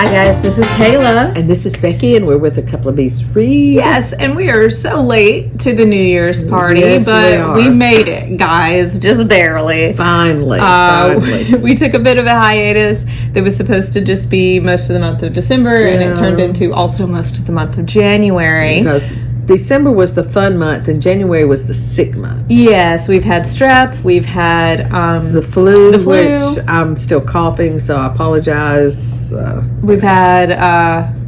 Hi guys, this is Kayla. And this is Becky, and we're with a couple of these reads. Yes, and we are so late to the New Year's party, Yes, but we made it, guys, just barely. Finally. We took a bit of a hiatus that was supposed to just be most of the month of December, and it turned into also most of the month of January. Because December was the fun month, and January was the sick month. Yes, we've had strep, we've had the flu, which I'm still coughing, so I apologize. We've had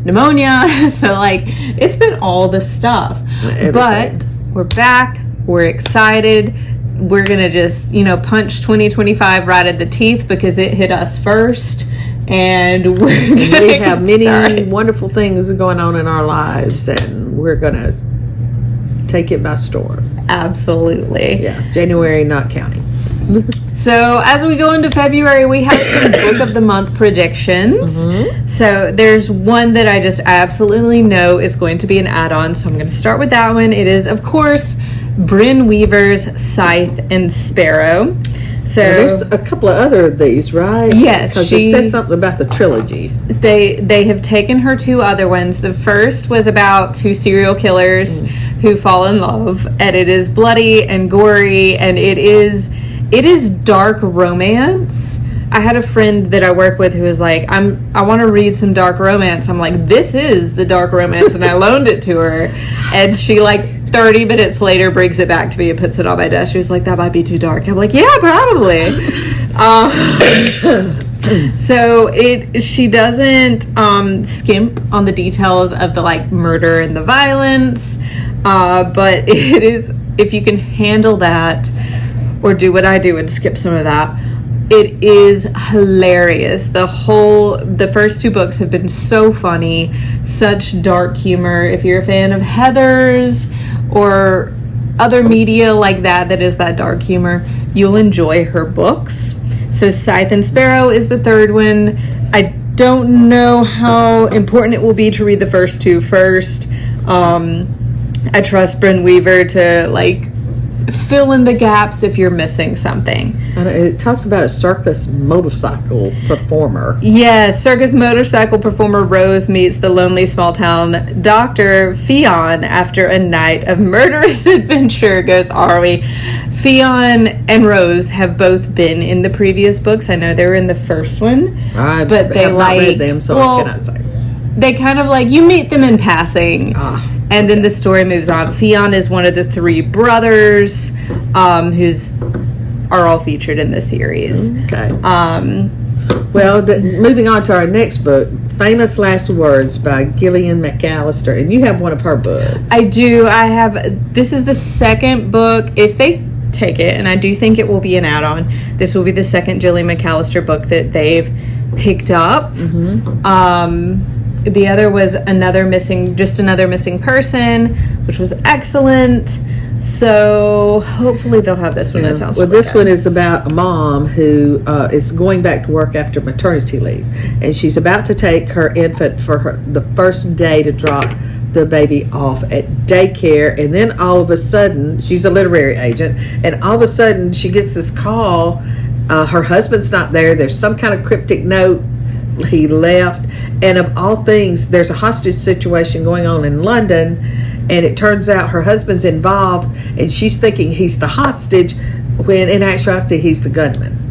pneumonia, so like it's been all the stuff. Everything. But we're back, we're excited. We're gonna just, punch 2025 right at the teeth because it hit us first. And we have many wonderful things going on in our lives, and we're gonna take it by storm. Absolutely. Yeah, January not counting. So as we go into February, we have some book of the month predictions. So there's one that I just absolutely know is going to be an add-on, so I'm going to start with that one. It is, of course, Bryn Weaver's Scythe and Sparrow. So there's a couple of other of these, right? Yes, because it says something about the trilogy. They have taken her two other ones. The first was about two serial killers who fall in love, and it is bloody and gory, and it is dark romance. I had a friend that I work with who was like, I want to read some dark romance. I'm like, this is the dark romance, and I loaned it to her, and she 30 minutes later brings it back to me and puts it on my desk. She was like, that might be too dark. I'm like, yeah, probably. So she doesn't skimp on the details of the murder and the violence, but it is, if you can handle that or do what I do and skip some of that, it is hilarious. The first two books have been so funny, such dark humor. If you're a fan of Heathers or other media like that is that dark humor, you'll enjoy her books. So Scythe and Sparrow is the third one. I don't know how important it will be to read the first two first. I trust Bryn Weaver to fill in the gaps if you're missing something. It talks about a circus motorcycle performer. Yes, circus motorcycle performer Rose meets the lonely small town Dr. Fionn after a night of murderous adventure goes Arwie. Fionn and Rose have both been in the previous books. I know they were in the first one, but they have not read them, so I cannot say. They kind of you meet them in passing. And then the story moves on. Fionn is one of the three brothers who's are all featured in the series. Okay. Moving on to our next book, Famous Last Words by Gillian McAllister. And you have one of her books. I do. This is the second book. If they take it, and I do think it will be an add-on, this will be the second Gillian McAllister book that they've picked up. The other was another missing person, which was excellent. So hopefully they'll have this one. It sounds this one is about a mom who is going back to work after maternity leave, and she's about to take her infant for the first day to drop the baby off at daycare, and then all of a sudden, she's a literary agent, and all of a sudden she gets this call. Her husband's not there. There's some kind of cryptic note. He left, and of all things, there's a hostage situation going on in London, and it turns out her husband's involved, and she's thinking he's the hostage when in actuality he's the gunman.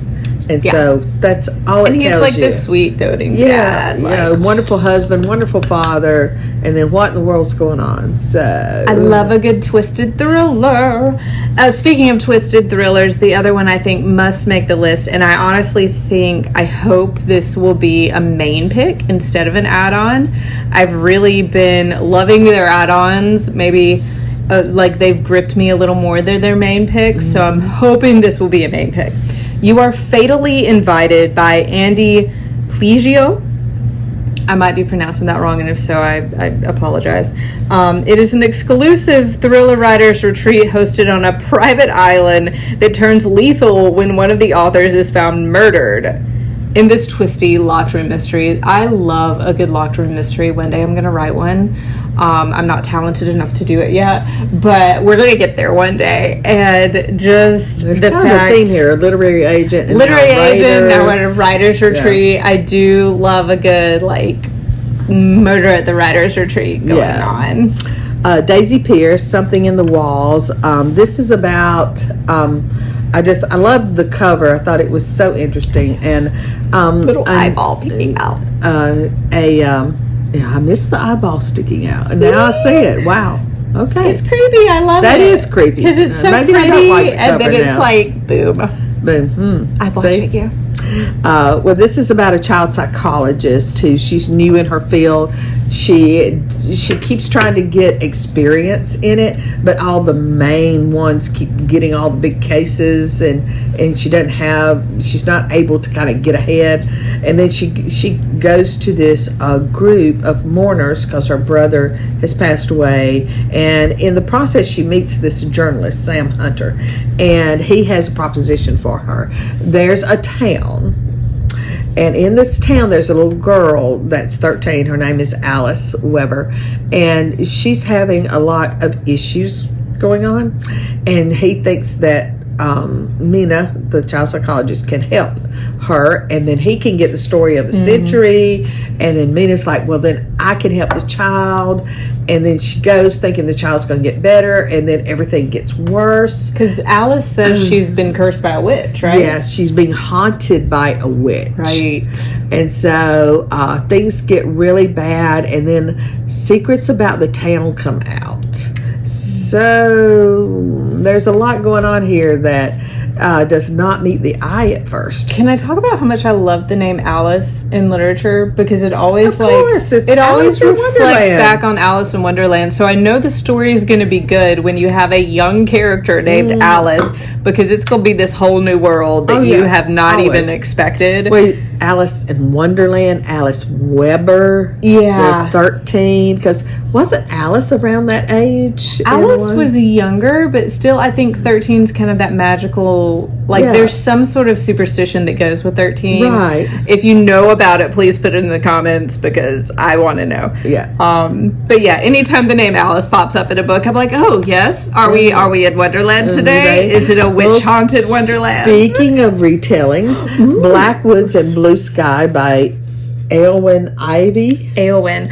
And so that's all it tells you. And he's this sweet doting dad. Wonderful husband, wonderful father, and then what in the world's going on? So I love a good twisted thriller. Speaking of twisted thrillers, the other one I think must make the list, and I honestly I hope this will be a main pick instead of an add-on. I've really been loving their add-ons. Maybe they've gripped me a little more than their main picks, so I'm hoping this will be a main pick. You Are Fatally Invited by Andy Pligio. I might be pronouncing that wrong, and if so, I apologize. It is an exclusive thriller writers retreat hosted on a private island that turns lethal when one of the authors is found murdered. In this twisty locked room mystery, I love a good locked room mystery. One day I'm going to write one. I'm not talented enough to do it yet, but we're going to get there one day. And just there's the kind fact, of a theme here, a literary agent, now at a writer's retreat. I do love a good Murder at the Writers' Retreat going on. Daisy Pierce, Something in the Walls. This is about, I love the cover. I thought it was so interesting. And little eyeball peeking out. I missed the eyeball sticking out. And now I see it. Wow. Okay. It's creepy. I love it. That is creepy. Because it's so Maybe pretty, I don't like the and then cover it's now. like, boom. Boom. Eyeball See? figure. Well, this is about a child psychologist who she's new in her field. She keeps trying to get experience in it, but all the main ones keep getting all the big cases, and she's not able to kind of get ahead. And then she goes to this group of mourners because her brother has passed away, and in the process she meets this journalist, Sam Hunter, and he has a proposition for her. There's a town, and in this town there's a little girl that's 13. Her name is Alice Weber, and she's having a lot of issues going on, and he thinks that Mina, the child psychologist, can help her, and then he can get the story of the century, and then Mina's like, well, then I can help the child. And then she goes thinking the child's going to get better, and then everything gets worse. Because Alice says she's been cursed by a witch, right? Yes, she's being haunted by a witch. Right. And so things get really bad, and then secrets about the town come out. So there's a lot going on here that does not meet the eye at first. Can I talk about how much I love the name Alice in literature? Because it always it's it always Alice in reflects Wonderland. back on Alice in Wonderland. So I know the story is going to be good when you have a young character named Alice, because it's going to be this whole new world that you have not even expected. Wait, Alice in Wonderland, Alice Weber. Yeah. They're 13, because wasn't Alice around that age? Alice was younger, but still I think 13 is kind of that magical, there's some sort of superstition that goes with 13. Right. If you know about it, please put it in the comments, because I want to know. Yeah. But yeah, anytime the name Alice pops up in a book, I'm like, oh yes, are we in Wonderland today? Is it a witch haunted Wonderland? Speaking of retellings, Blackwoods and Blue Sky by Elwyn Ivy. Eowyn.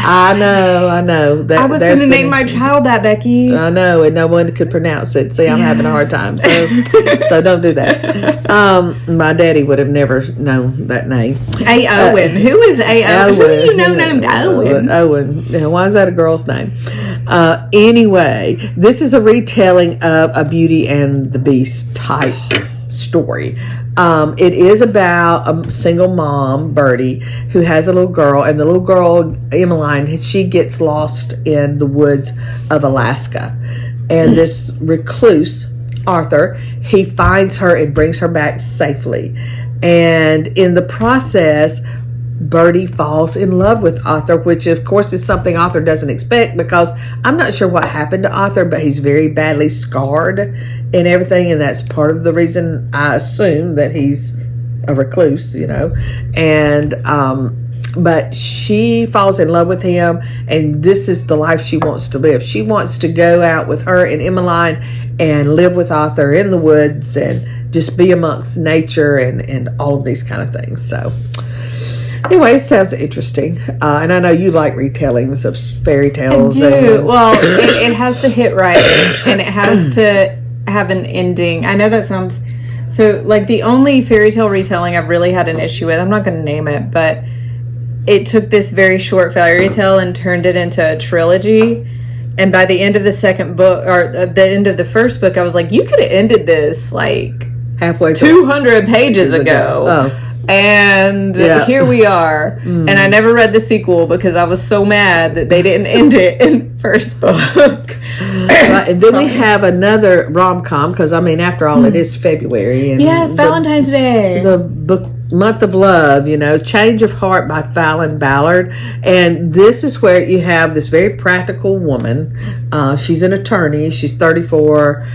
I know. I was going to name my child that, Becky. I know, and no one could pronounce it. See, I'm having a hard time, so don't do that. My daddy would have never known that name. Owen. Who is Owen? Who do you know named Owen? Owen. Why is that a girl's name? Anyway, this is a retelling of a Beauty and the Beast type story. It is about a single mom, Bertie, who has a little girl, and the little girl, Emmeline, she gets lost in the woods of Alaska. And this recluse, Arthur, he finds her and brings her back safely. And in the process, Bertie falls in love with Arthur, which of course is something Arthur doesn't expect, because I'm not sure what happened to Arthur, but he's very badly scarred and everything, and that's part of the reason I assume that he's a recluse, and but she falls in love with him, and this is the life she wants to live. She wants to go out with her and Emmeline and live with Arthur in the woods and just be amongst nature and all of these kind of things. So anyway, it sounds interesting. And I know you like retellings of fairy tales. I do. Well, it has to hit right, and it has to have an ending. I know that sounds... So, the only fairy tale retelling I've really had an issue with, I'm not going to name it, but it took this very short fairy tale and turned it into a trilogy. And by the end of the second book, or the end of the first book, I was like, you could have ended this, halfway 200 pages ago. Oh. And here we are. And I never read the sequel because I was so mad that they didn't end it in the first book. Right, and then we have another rom-com, because after all, it is February. And yes, Valentine's Day. The book Month of Love, Change of Heart by Fallon Ballard. And this is where you have this very practical woman. She's an attorney. She's 34.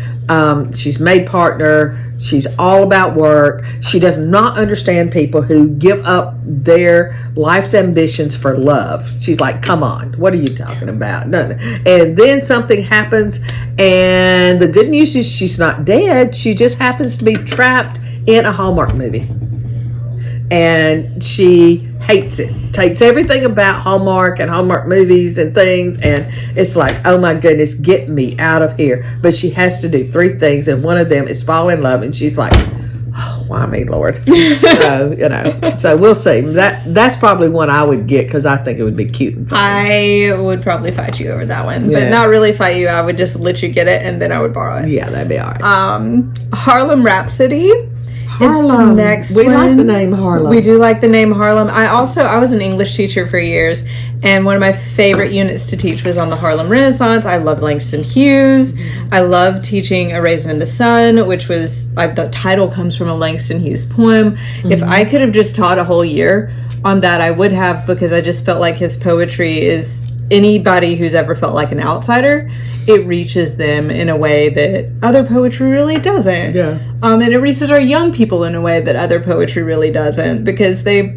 She's maid partner. She's all about work. She does not understand people who give up their life's ambitions for love. She's like, come on, what are you talking about? No. And then something happens, and the good news is she's not dead. She just happens to be trapped in a Hallmark movie. And she hates it. Takes everything about Hallmark and Hallmark movies and things, and it's like, oh my goodness, get me out of here. But she has to do 3 things, and one of them is fall in love, and she's like, oh, why me, Lord? So, so we'll see. That's probably one I would get because I think it would be cute and funny. I would probably fight you over that one, but not really fight you. I would just let you get it, and then I would borrow it. Yeah, that'd be all right. Harlem Rhapsody. Harlem. Next we one. like the name Harlem. We do like the name Harlem. I was an English teacher for years, and one of my favorite units to teach was on the Harlem Renaissance. I love Langston Hughes. I love teaching A Raisin in the Sun, which was, the title comes from a Langston Hughes poem. If I could have just taught a whole year on that, I would have, because I just felt like his poetry is, anybody who's ever felt like an outsider, it reaches them in a way that other poetry really doesn't. Yeah. And it reaches our young people in a way that other poetry really doesn't, because we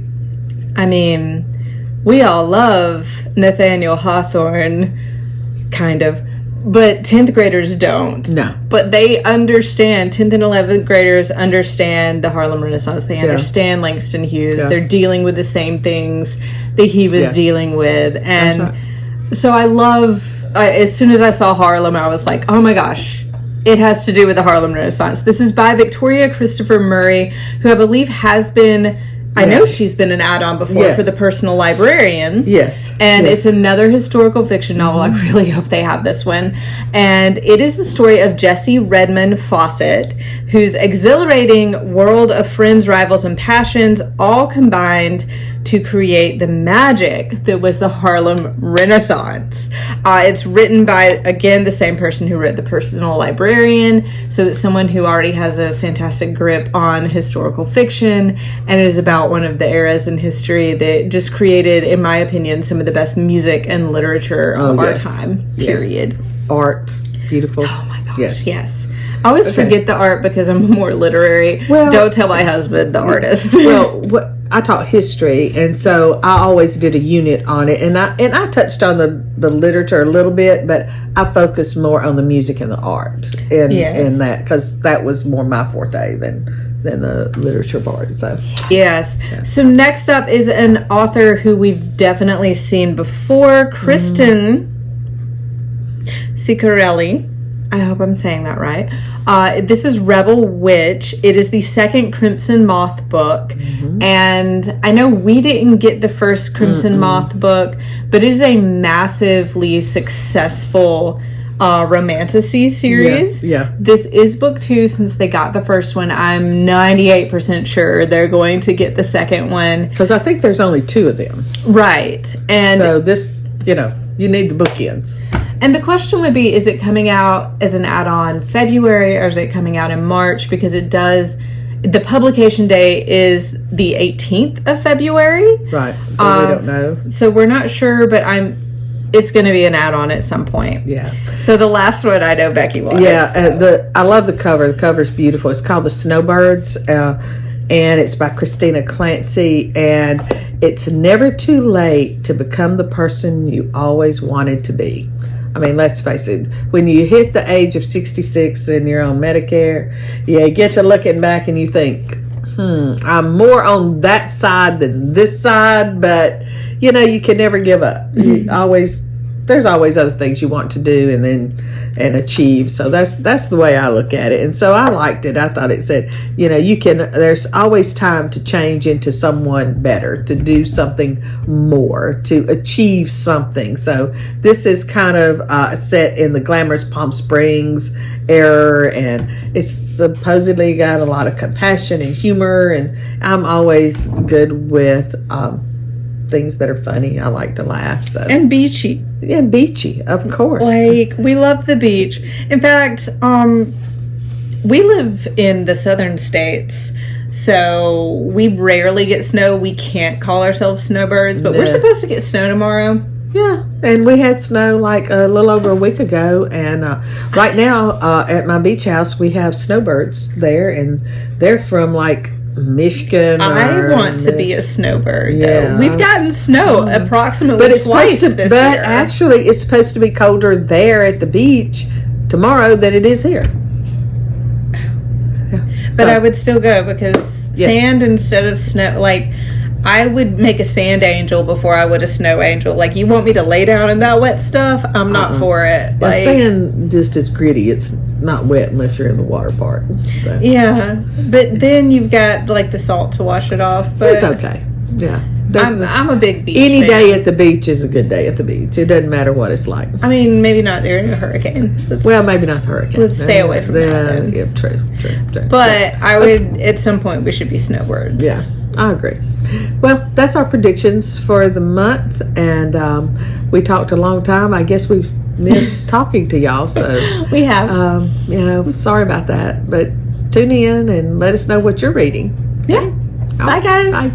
all love Nathaniel Hawthorne, kind of, but 10th graders don't. No. But they understand, 10th and 11th graders understand the Harlem Renaissance. They understand Langston Hughes. They're dealing with the same things that he was dealing with. And so I love, as soon as I saw Harlem, I was like, oh my gosh, it has to do with the Harlem Renaissance. This is by Victoria Christopher Murray, who I believe has been, I know she's been an add-on before for The Personal Librarian. Yes. And it's another historical fiction novel. I really hope they have this one. And it is the story of Jessie Redmond Fawcett, whose exhilarating world of friends, rivals, and passions all combined to create the magic that was the Harlem Renaissance. It's written by, again, the same person who wrote The Personal Librarian, so it's someone who already has a fantastic grip on historical fiction, and it is about one of the eras in history that just created, in my opinion, some of the best music and literature of our time, period. Art, beautiful. Oh my gosh, yes. I always forget the art because I'm more literary. Well, don't tell my husband, the artist. Well, I taught history, and so I always did a unit on it, and I touched on the literature a little bit, but I focused more on the music and the art in that, because that was more my forte than the literature part. So So next up is an author who we've definitely seen before, Kristen Ciccarelli. I hope I'm saying that right. This is Rebel Witch. It is the second Crimson Moth book. And I know we didn't get the first Crimson Moth book, but it is a massively successful romantasy series. Yeah. This is book 2 since they got the first one. I'm 98% sure they're going to get the second one. Because I think there's only 2 of them. Right. And so this, you need the bookends. And the question would be, is it coming out as an add-on February, or is it coming out in March? Because the publication day is the 18th of February. Right. So we don't know. So we're not sure, but it's going to be an add-on at some point. Yeah. So the last one I know Becky wanted. Yeah. I love the cover. The cover's beautiful. It's called The Snowbirds, and it's by Christina Clancy, and it's never too late to become the person you always wanted to be. I mean, let's face it, when you hit the age of 66 and you're on Medicare, you get to looking back and you think, I'm more on that side than this side, but, you can never give up. There's always other things you want to do and achieve. So that's the way I look at it. And so I liked it. I thought it said, there's always time to change into someone better, to do something more, to achieve something. So this is kind of set in the glamorous Palm Springs era, and it's supposedly got a lot of compassion and humor, and I'm always good with things that are funny. I like to laugh. So. And beachy. Yeah, beachy, of course. We love the beach. In fact, we live in the southern states, so we rarely get snow. We can't call ourselves snowbirds, but we're supposed to get snow tomorrow. Yeah, and we had snow like a little over a week ago, and right now at my beach house we have snowbirds there, and they're from like Michigan. I want to be a snowbird. Though. We've gotten snow approximately twice this year. Actually, it's supposed to be colder there at the beach tomorrow than it is here. But I would still go because sand instead of snow. Like, I would make a sand angel before I would a snow angel. Like, you want me to lay down in that wet stuff? I'm not for it. Yeah, Like, sand just is gritty. It's not wet unless you're in the water part. So. Yeah, but then you've got like the salt to wash it off. But It's okay. Yeah. I'm a big beach Any fan. day at the beach is a good day at the beach. It doesn't matter what it's like. I mean, maybe not during a hurricane. Well, maybe not the hurricane. Let's stay away from that then. Yeah, true. But I would, at some point, we should be snowbirds. Yeah, I agree. Well, that's our predictions for the month, and we talked a long time. I guess we've missed talking to y'all, so We have. sorry about that. But tune in and let us know what you're reading. Yeah. Bye, guys. Bye.